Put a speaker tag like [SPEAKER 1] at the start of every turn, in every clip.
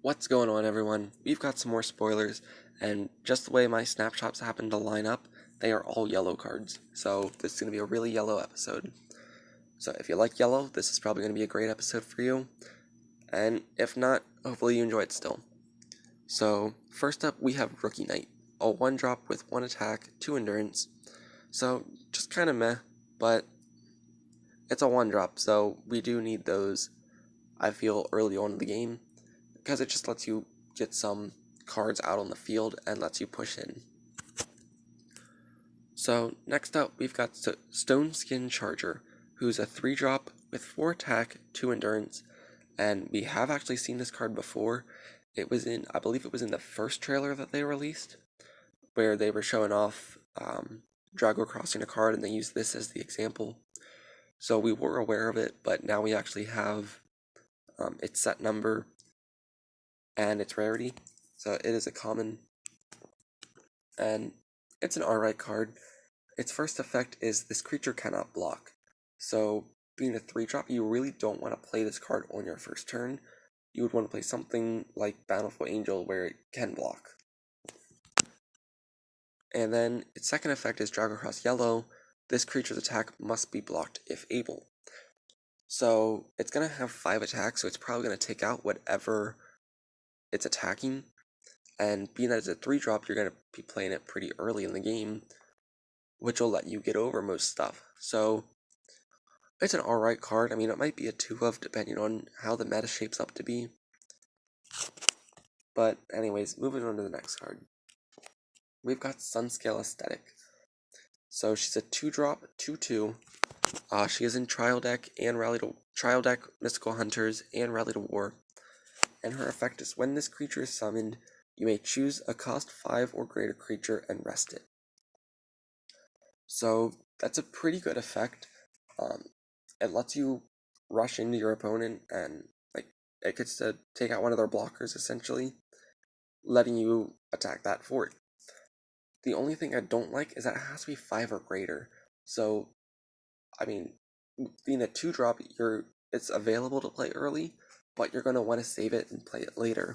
[SPEAKER 1] What's going on, everyone? We've got some more spoilers, and just the way my snapshots happen to line up, they are all yellow cards. So this is going to be a really yellow episode. So if you like yellow, this is probably going to be a great episode for you. And if not, hopefully you enjoy it still. So first up, we have Rookie Knight, a 1-drop with 1 attack, 2 endurance. So just kind of meh, but it's a 1-drop, so we do need those, I feel, early on in the game, because it just lets you get some cards out on the field and lets you push in. So next up, we've got Stoneskin Charger, who's a 3-drop with 4 attack, 2 endurance, and we have actually seen this card before. I believe it was in the first trailer that they released, where they were showing off Drago crossing a card, and they used this as the example. So we were aware of it, but now we actually have its set number and its rarity. So it is a common, and it's an alright card. Its first effect is this creature cannot block. So being a 3-drop, you really don't want to play this card on your first turn. You would want to play something like Bountiful Angel where it can block. And then its second effect is Drago Cross Yellow. This creature's attack must be blocked if able. So it's going to have 5 attacks, so it's probably going to take out whatever it's attacking. And being that it's a 3-drop, you're going to be playing it pretty early in the game, which will let you get over most stuff. So it's an alright card. I mean, it might be a 2-of depending on how the meta shapes up to be. But anyways, moving on to the next card. We've got Sunscale Aesthetic. So she's a 2-drop, 2/2. She is in Trial Deck, Mystical Hunters, and Rally to War. And her effect is when this creature is summoned, you may choose a cost 5 or greater creature and rest it. So that's a pretty good effect. It lets you rush into your opponent, and it gets to take out one of their blockers, essentially, letting you attack that fort. The only thing I don't like is that it has to be 5 or greater. So, I mean, being a 2-drop, it's available to play early, but you're going to want to save it and play it later.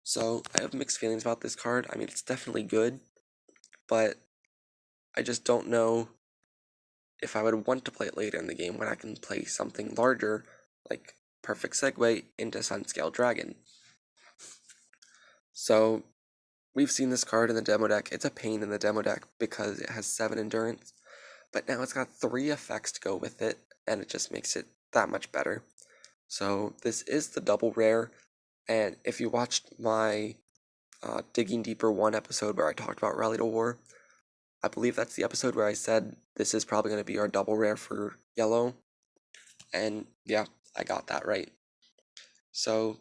[SPEAKER 1] So, I have mixed feelings about this card. I mean, it's definitely good, but I just don't know if I would want to play it later in the game when I can play something larger, like perfect segue into Sunscale Dragon. So, we've seen this card in the demo deck. It's a pain in the demo deck because it has 7 endurance, but now it's got 3 effects to go with it, and it just makes it that much better. So this is the double rare, and if you watched my Digging Deeper 1 episode where I talked about Rally to War, I believe that's the episode where I said this is probably going to be our double rare for yellow, and yeah, I got that right. So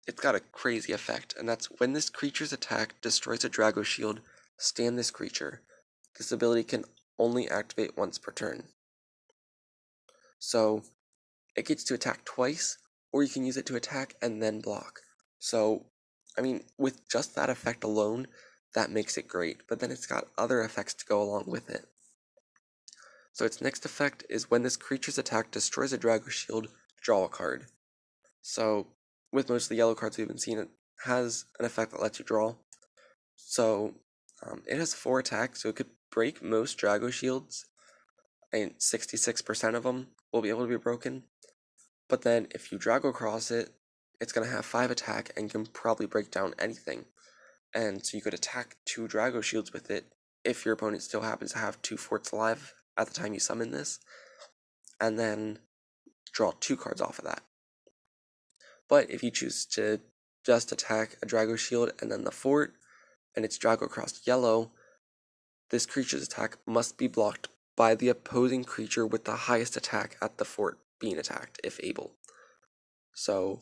[SPEAKER 1] it's got a crazy effect, and that's when this creature's attack destroys a Drago shield, stand this creature. This ability can only activate once per turn. So it gets to attack twice, or you can use it to attack and then block. So, I mean, with just that effect alone, that makes it great, but then it's got other effects to go along with it. So its next effect is when this creature's attack destroys a Drago shield, draw a card. So, with most of the yellow cards we've been seeing, it has an effect that lets you draw. So, it has 4 attacks, so it could break most Drago shields, and 66% of them will be able to be broken. But then if you Drago cross it, it's going to have 5 attack and can probably break down anything. And so you could attack 2 Drago shields with it if your opponent still happens to have 2 forts alive at the time you summon this, and then draw 2 cards off of that. But if you choose to just attack a Drago shield and then the fort, and it's Drago crossed yellow, this creature's attack must be blocked by the opposing creature with the highest attack at the fort being attacked, if able. So,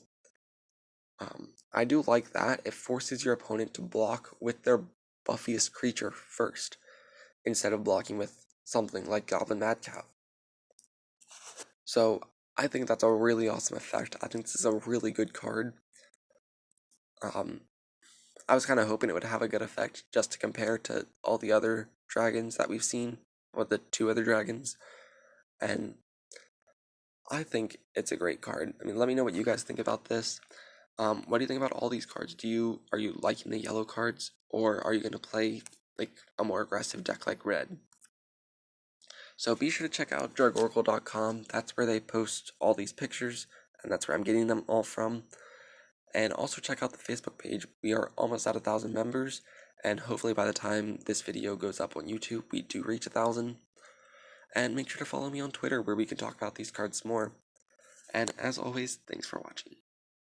[SPEAKER 1] I do like that. It forces your opponent to block with their buffiest creature first, instead of blocking with something like Goblin Madcow. So, I think that's a really awesome effect. I think this is a really good card. I was kind of hoping it would have a good effect just to compare to all the other dragons that we've seen, or the 2 other dragons, and I think it's a great card. I mean, let me know what you guys think about this. What do you think about all these cards? Are you liking the yellow cards, or are you gonna play like a more aggressive deck like red? So be sure to check out dragoracle.com. That's where they post all these pictures, and that's where I'm getting them all from. And also check out the Facebook page. We are almost at 1,000 members, and hopefully by the time this video goes up on YouTube, we do reach 1,000. And make sure to follow me on Twitter, where we can talk about these cards more. And as always, thanks for watching.